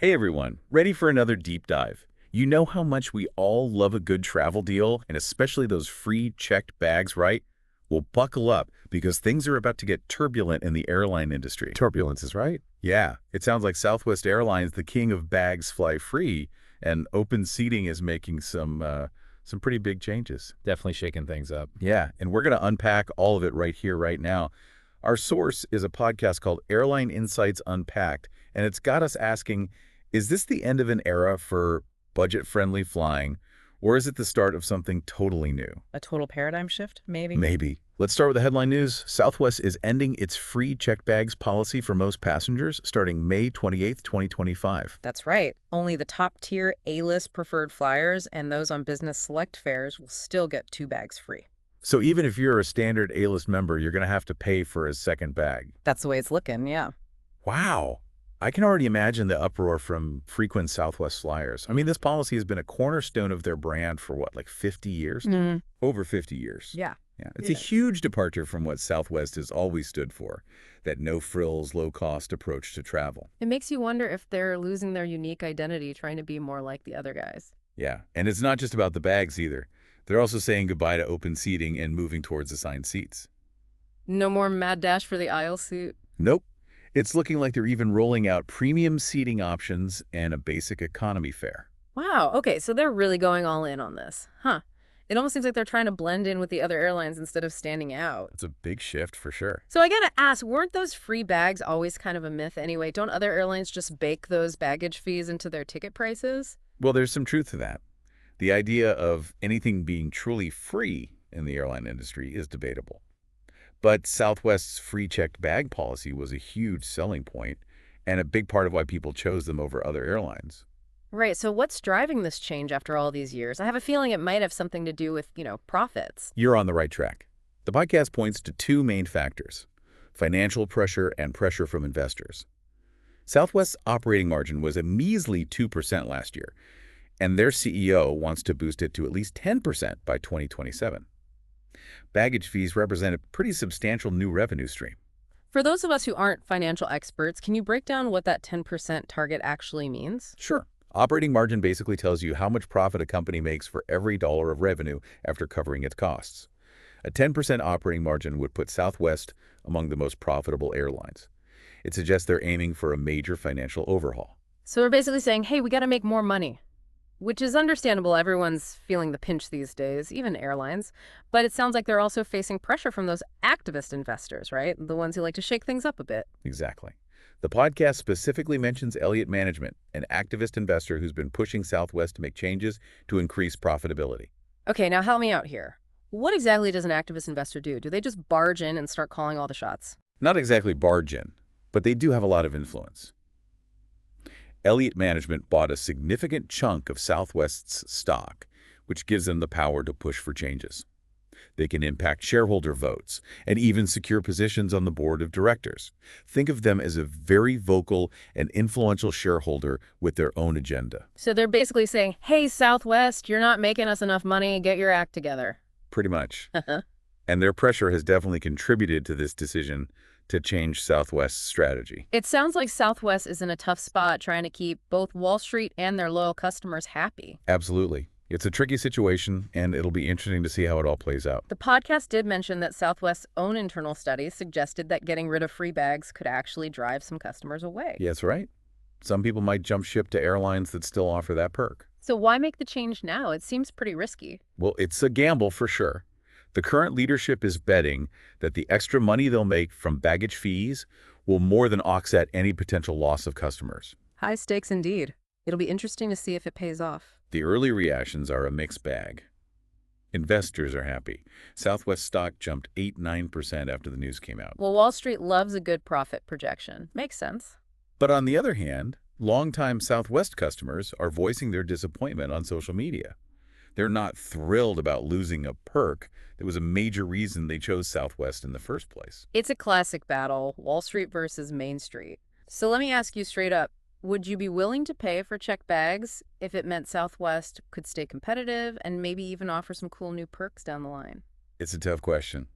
Hey everyone, ready for another deep dive? You know how much we all love a good travel deal, and especially those free checked bags, right? Well, buckle up, because things are about to get turbulent in the airline industry. Turbulence is right. Yeah, it sounds like Southwest Airlines, the king of bags fly free, and open seating is making some pretty big changes. Definitely shaking things up. Yeah, and we're going to unpack all of it right here, right now. Our source is a podcast called Airline Insights Unpacked, and it's got us asking, is this the end of an era for budget-friendly flying, or is it the start of something totally new? A total paradigm shift, maybe? Maybe. Let's start with the headline news. Southwest is ending its free checked bags policy for most passengers starting May 28th, 2025. That's right. Only the top-tier A-list preferred flyers and those on business select fares will still get 2 bags free. So even if you're a standard A-list member, you're going to have to pay for a second bag. That's the way it's looking, yeah. Wow. I can already imagine the uproar from frequent Southwest flyers. I mean, this policy has been a cornerstone of their brand for what, like 50 years? Over 50 years. Yeah. Yeah, it's a huge departure from what Southwest has always stood for, that no-frills, low-cost approach to travel. It makes you wonder if they're losing their unique identity trying to be more like the other guys. Yeah, and it's not just about the bags either. They're also saying goodbye to open seating and moving towards assigned seats. No more mad dash for the aisle seat. Nope. It's looking like they're even rolling out premium seating options and a basic economy fare. Wow, okay, so they're really going all in on this. Huh. It almost seems like they're trying to blend in with the other airlines instead of standing out. It's a big shift for sure. So I gotta ask, weren't those free bags always kind of a myth anyway? Don't other airlines just bake those baggage fees into their ticket prices? Well, there's some truth to that. The idea of anything being truly free in the airline industry is debatable. But Southwest's free checked bag policy was a huge selling point and a big part of why people chose them over other airlines. Right, so what's driving this change after all these years? I have a feeling it might have something to do with, profits. You're on the right track. The podcast points to 2 main factors: financial pressure and pressure from investors. Southwest's operating margin was a measly 2% last year, and their CEO wants to boost it to at least 10% by 2027. Baggage fees represent a pretty substantial new revenue stream. For those of us who aren't financial experts, can you break down what that 10% target actually means? Sure. Operating margin basically tells you how much profit a company makes for every dollar of revenue after covering its costs. A 10% operating margin would put Southwest among the most profitable airlines. It suggests they're aiming for a major financial overhaul. So we're basically saying, hey, we got to make more money, which is understandable. Everyone's feeling the pinch these days, even airlines. But it sounds like they're also facing pressure from those activist investors, right? The ones who like to shake things up a bit. Exactly. The podcast specifically mentions Elliott Management, an activist investor who's been pushing Southwest to make changes to increase profitability. Okay, now help me out here. What exactly does an activist investor do? Do they just barge in and start calling all the shots? Not exactly barge in, but they do have a lot of influence. Elliott Management bought a significant chunk of Southwest's stock, which gives them the power to push for changes. They can impact shareholder votes and even secure positions on the board of directors. Think of them as a very vocal and influential shareholder with their own agenda. So they're basically saying, hey, Southwest, you're not making us enough money. Get your act together. Pretty much. And their pressure has definitely contributed to this decision to change Southwest's strategy. It sounds like Southwest is in a tough spot trying to keep both Wall Street and their loyal customers happy. Absolutely. It's a tricky situation, and it'll be interesting to see how it all plays out. The podcast did mention that Southwest's own internal studies suggested that getting rid of free bags could actually drive some customers away. Yeah, that's right. Some people might jump ship to airlines that still offer that perk. So why make the change now? It seems pretty risky. Well, it's a gamble for sure. The current leadership is betting that the extra money they'll make from baggage fees will more than offset any potential loss of customers. High stakes indeed. It'll be interesting to see if it pays off. The early reactions are a mixed bag. Investors are happy. Southwest stock jumped 8–9% after the news came out. Well, Wall Street loves a good profit projection. Makes sense. But on the other hand, longtime Southwest customers are voicing their disappointment on social media. They're not thrilled about losing a perk that was a major reason they chose Southwest in the first place. It's a classic battle, Wall Street versus Main Street. So let me ask you straight up, would you be willing to pay for checked bags if it meant Southwest could stay competitive and maybe even offer some cool new perks down the line? It's a tough question.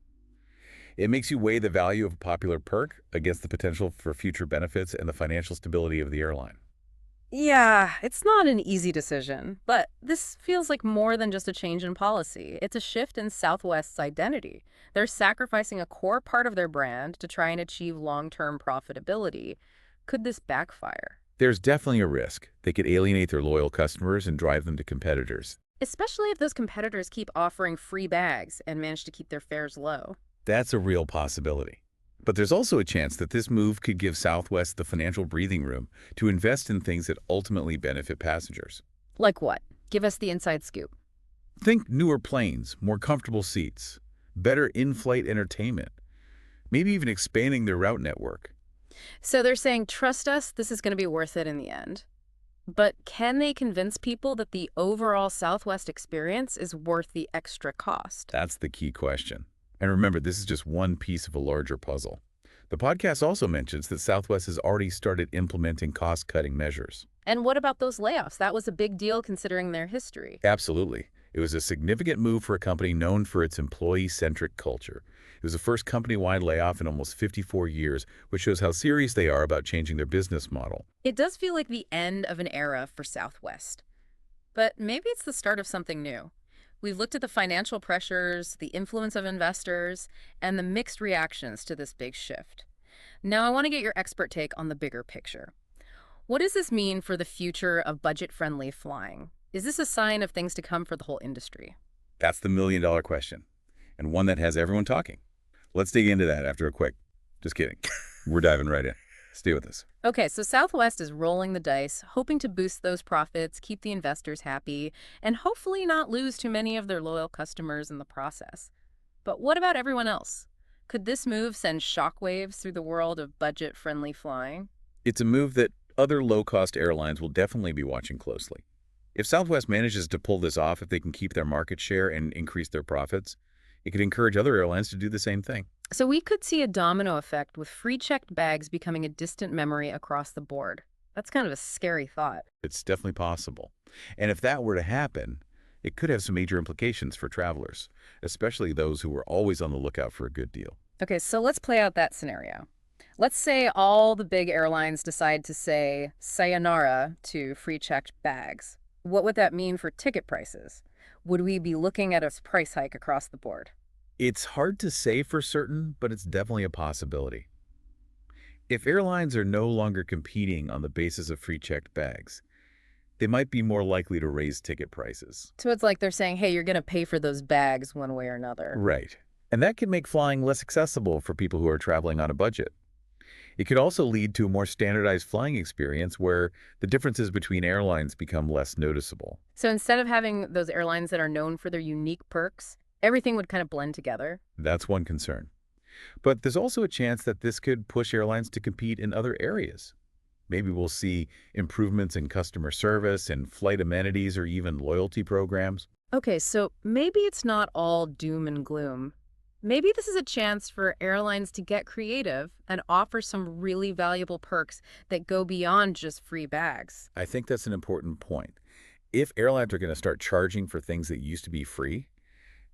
It makes you weigh the value of a popular perk against the potential for future benefits and the financial stability of the airline. Yeah, it's not an easy decision, but this feels like more than just a change in policy. It's a shift in Southwest's identity. They're sacrificing a core part of their brand to try and achieve long-term profitability. Could this backfire? There's definitely a risk. They could alienate their loyal customers and drive them to competitors. Especially if those competitors keep offering free bags and manage to keep their fares low. That's a real possibility. But there's also a chance that this move could give Southwest the financial breathing room to invest in things that ultimately benefit passengers. Like what? Give us the inside scoop. Think newer planes, more comfortable seats, better in-flight entertainment, maybe even expanding their route network. So they're saying, trust us, this is going to be worth it in the end. But can they convince people that the overall Southwest experience is worth the extra cost? That's the key question. And remember, this is just one piece of a larger puzzle. The podcast also mentions that Southwest has already started implementing cost-cutting measures. And what about those layoffs? That was a big deal considering their history. Absolutely. It was a significant move for a company known for its employee-centric culture. It was the first company-wide layoff in almost 54 years, which shows how serious they are about changing their business model. It does feel like the end of an era for Southwest. But maybe it's the start of something new. We've looked at the financial pressures, the influence of investors, and the mixed reactions to this big shift. Now I want to get your expert take on the bigger picture. What does this mean for the future of budget-friendly flying? Is this a sign of things to come for the whole industry? That's the million-dollar question, and one that has everyone talking. Let's dig into that after a quick. Just kidding. We're diving right in. Stay with us. Okay, so Southwest is rolling the dice, hoping to boost those profits, keep the investors happy, and hopefully not lose too many of their loyal customers in the process. But what about everyone else? Could this move send shockwaves through the world of budget-friendly flying? It's a move that other low-cost airlines will definitely be watching closely. If Southwest manages to pull this off, if they can keep their market share and increase their profits, it could encourage other airlines to do the same thing. So we could see a domino effect with free checked bags becoming a distant memory across the board. That's kind of a scary thought. It's definitely possible. And if that were to happen, it could have some major implications for travelers, especially those who are always on the lookout for a good deal. Okay, so let's play out that scenario. Let's say all the big airlines decide to say sayonara to free checked bags. What would that mean for ticket prices? Would we be looking at a price hike across the board? It's hard to say for certain, but it's definitely a possibility. If airlines are no longer competing on the basis of free checked bags, they might be more likely to raise ticket prices. So it's like they're saying, hey, you're going to pay for those bags one way or another. Right. And that can make flying less accessible for people who are traveling on a budget. It could also lead to a more standardized flying experience where the differences between airlines become less noticeable. So instead of having those airlines that are known for their unique perks, everything would kind of blend together. That's one concern. But there's also a chance that this could push airlines to compete in other areas. Maybe we'll see improvements in customer service and flight amenities or even loyalty programs. Okay, so maybe it's not all doom and gloom. Maybe this is a chance for airlines to get creative and offer some really valuable perks that go beyond just free bags. I think that's an important point. If airlines are going to start charging for things that used to be free,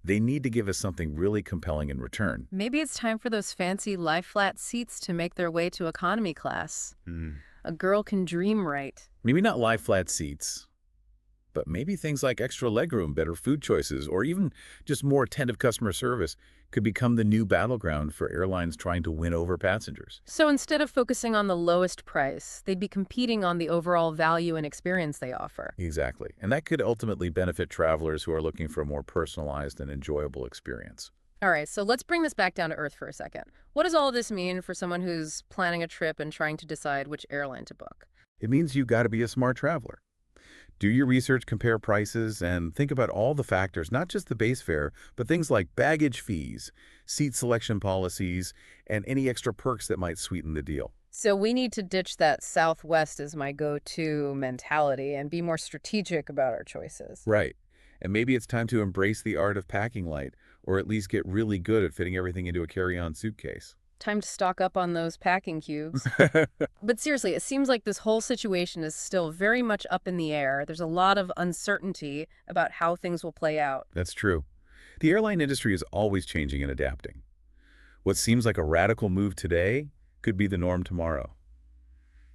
they need to give us something really compelling in return. Maybe it's time for those fancy lie-flat seats to make their way to economy class. A girl can dream right. Maybe not lie-flat seats, but maybe things like extra legroom, better food choices, or even just more attentive customer service could become the new battleground for airlines trying to win over passengers. So instead of focusing on the lowest price, they'd be competing on the overall value and experience they offer. Exactly. And that could ultimately benefit travelers who are looking for a more personalized and enjoyable experience. All right, so let's bring this back down to earth for a second. What does all of this mean for someone who's planning a trip and trying to decide which airline to book? It means you've got to be a smart traveler. Do your research, compare prices, and think about all the factors, not just the base fare, but things like baggage fees, seat selection policies, and any extra perks that might sweeten the deal. So we need to ditch that Southwest is my go-to mentality and be more strategic about our choices. Right. And maybe it's time to embrace the art of packing light, or at least get really good at fitting everything into a carry-on suitcase. Time to stock up on those packing cubes. But seriously, it seems like this whole situation is still very much up in the air. There's a lot of uncertainty about how things will play out. That's true. The airline industry is always changing and adapting. What seems like a radical move today could be the norm tomorrow.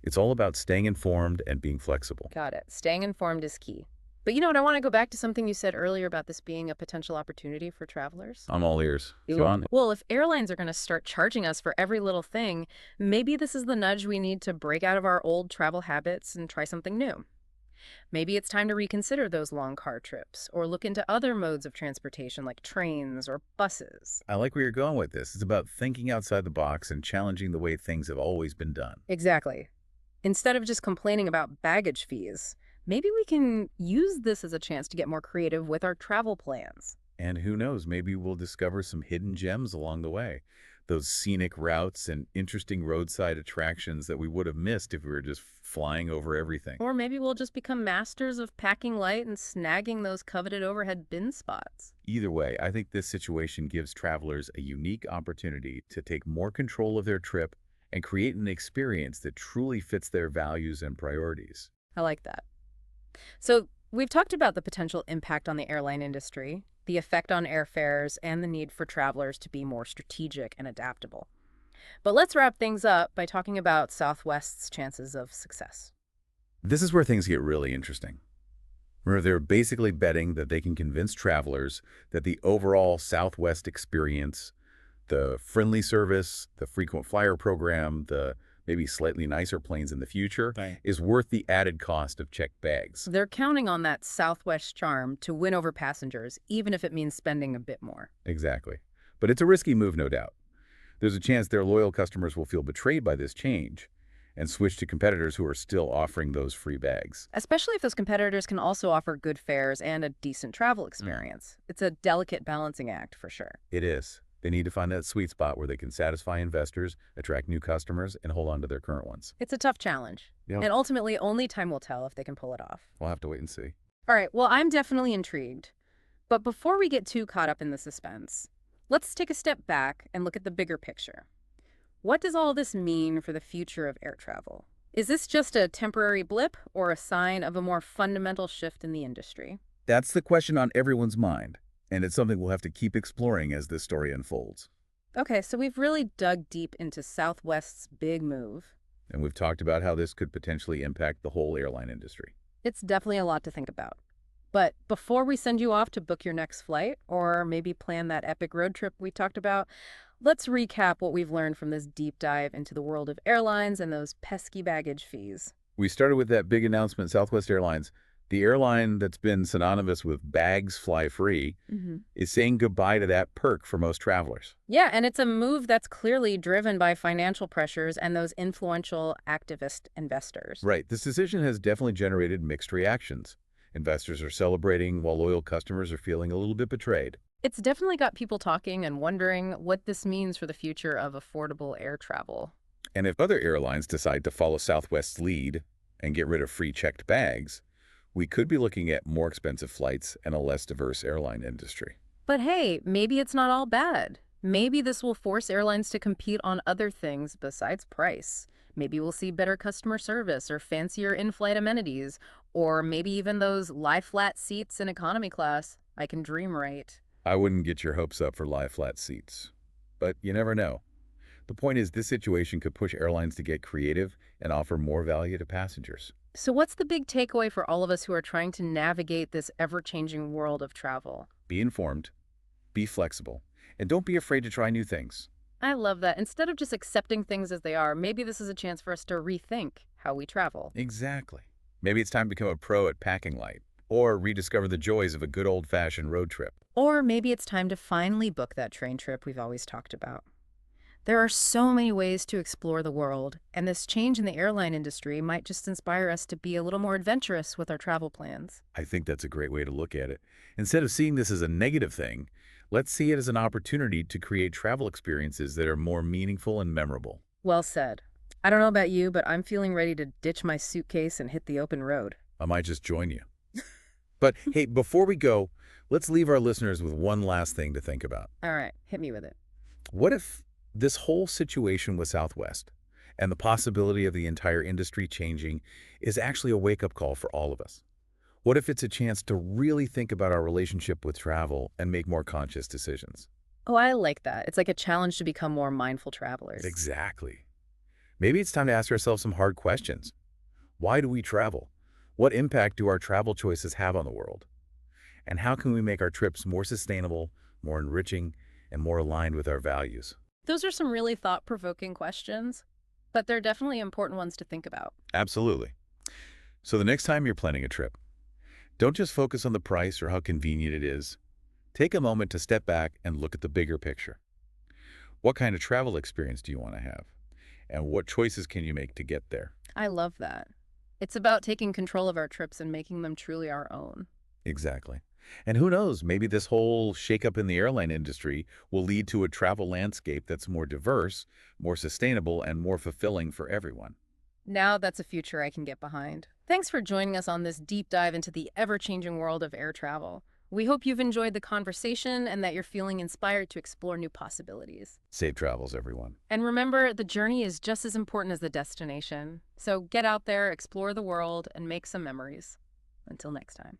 It's all about staying informed and being flexible. Got it. Staying informed is key. But you know what? I want to go back to something you said earlier about this being a potential opportunity for travelers. I'm all ears. Ew. Go on. Well, if airlines are going to start charging us for every little thing, maybe this is the nudge we need to break out of our old travel habits and try something new. Maybe it's time to reconsider those long car trips or look into other modes of transportation like trains or buses. I like where you're going with this. It's about thinking outside the box and challenging the way things have always been done. Exactly. Instead of just complaining about baggage fees, maybe we can use this as a chance to get more creative with our travel plans. And who knows, maybe we'll discover some hidden gems along the way. Those scenic routes and interesting roadside attractions that we would have missed if we were just flying over everything. Or maybe we'll just become masters of packing light and snagging those coveted overhead bin spots. Either way, I think this situation gives travelers a unique opportunity to take more control of their trip and create an experience that truly fits their values and priorities. I like that. So we've talked about the potential impact on the airline industry, the effect on airfares, and the need for travelers to be more strategic and adaptable. But let's wrap things up by talking about Southwest's chances of success. This is where things get really interesting. Where they're basically betting that they can convince travelers that the overall Southwest experience, the friendly service, the frequent flyer program, the maybe slightly nicer planes in the future, is worth the added cost of checked bags. They're counting on that Southwest charm to win over passengers, even if it means spending a bit more. Exactly. But it's a risky move, no doubt. There's a chance their loyal customers will feel betrayed by this change and switch to competitors who are still offering those free bags. Especially if those competitors can also offer good fares and a decent travel experience. It's a delicate balancing act for sure. It is. They need to find that sweet spot where they can satisfy investors, attract new customers, and hold on to their current ones. It's a tough challenge. Yep. And ultimately, only time will tell if they can pull it off. We'll have to wait and see. All right, well, I'm definitely intrigued. But before we get too caught up in the suspense, let's take a step back and look at the bigger picture. What does all this mean for the future of air travel? Is this just a temporary blip or a sign of a more fundamental shift in the industry? That's the question on everyone's mind, and it's something we'll have to keep exploring as this story unfolds. Okay, so we've really dug deep into Southwest's big move. And we've talked about how this could potentially impact the whole airline industry. It's definitely a lot to think about. But before we send you off to book your next flight, or maybe plan that epic road trip we talked about, let's recap what we've learned from this deep dive into the world of airlines and those pesky baggage fees. We started with that big announcement, Southwest Airlines, the airline that's been synonymous with bags fly free, is saying goodbye to that perk for most travelers. Yeah, and it's a move that's clearly driven by financial pressures and those influential activist investors. Right. This decision has definitely generated mixed reactions. Investors are celebrating while loyal customers are feeling a little bit betrayed. It's definitely got people talking and wondering what this means for the future of affordable air travel. And if other airlines decide to follow Southwest's lead and get rid of free checked bags, we could be looking at more expensive flights and a less diverse airline industry. But hey, maybe it's not all bad. Maybe this will force airlines to compete on other things besides price. Maybe we'll see better customer service or fancier in-flight amenities, or maybe even those lie-flat seats in economy class. I can dream right. I wouldn't get your hopes up for lie-flat seats, but you never know. The point is, this situation could push airlines to get creative and offer more value to passengers. So what's the big takeaway for all of us who are trying to navigate this ever-changing world of travel? Be informed, be flexible, and don't be afraid to try new things. I love that. Instead of just accepting things as they are, maybe this is a chance for us to rethink how we travel. Exactly. Maybe it's time to become a pro at packing light, or rediscover the joys of a good old-fashioned road trip. Or maybe it's time to finally book that train trip we've always talked about. There are so many ways to explore the world, and this change in the airline industry might just inspire us to be a little more adventurous with our travel plans. I think that's a great way to look at it. Instead of seeing this as a negative thing, let's see it as an opportunity to create travel experiences that are more meaningful and memorable. Well said. I don't know about you, but I'm feeling ready to ditch my suitcase and hit the open road. I might just join you. But hey, before we go, let's leave our listeners with one last thing to think about. All right, hit me with it. What if this whole situation with Southwest and the possibility of the entire industry changing is actually a wake-up call for all of us? What if it's a chance to really think about our relationship with travel and make more conscious decisions? Oh, I like that. It's like a challenge to become more mindful travelers. Exactly. Maybe it's time to ask ourselves some hard questions. Why do we travel? What impact do our travel choices have on the world? And how can we make our trips more sustainable, more enriching, and more aligned with our values? Those are some really thought-provoking questions, but they're definitely important ones to think about. Absolutely. So the next time you're planning a trip, don't just focus on the price or how convenient it is. Take a moment to step back and look at the bigger picture. What kind of travel experience do you want to have? And what choices can you make to get there? I love that. It's about taking control of our trips and making them truly our own. Exactly. And who knows, maybe this whole shakeup in the airline industry will lead to a travel landscape that's more diverse, more sustainable, and more fulfilling for everyone. Now that's a future I can get behind. Thanks for joining us on this deep dive into the ever-changing world of air travel. We hope you've enjoyed the conversation and that you're feeling inspired to explore new possibilities. Safe travels, everyone. And remember, the journey is just as important as the destination. So get out there, explore the world, and make some memories. Until next time.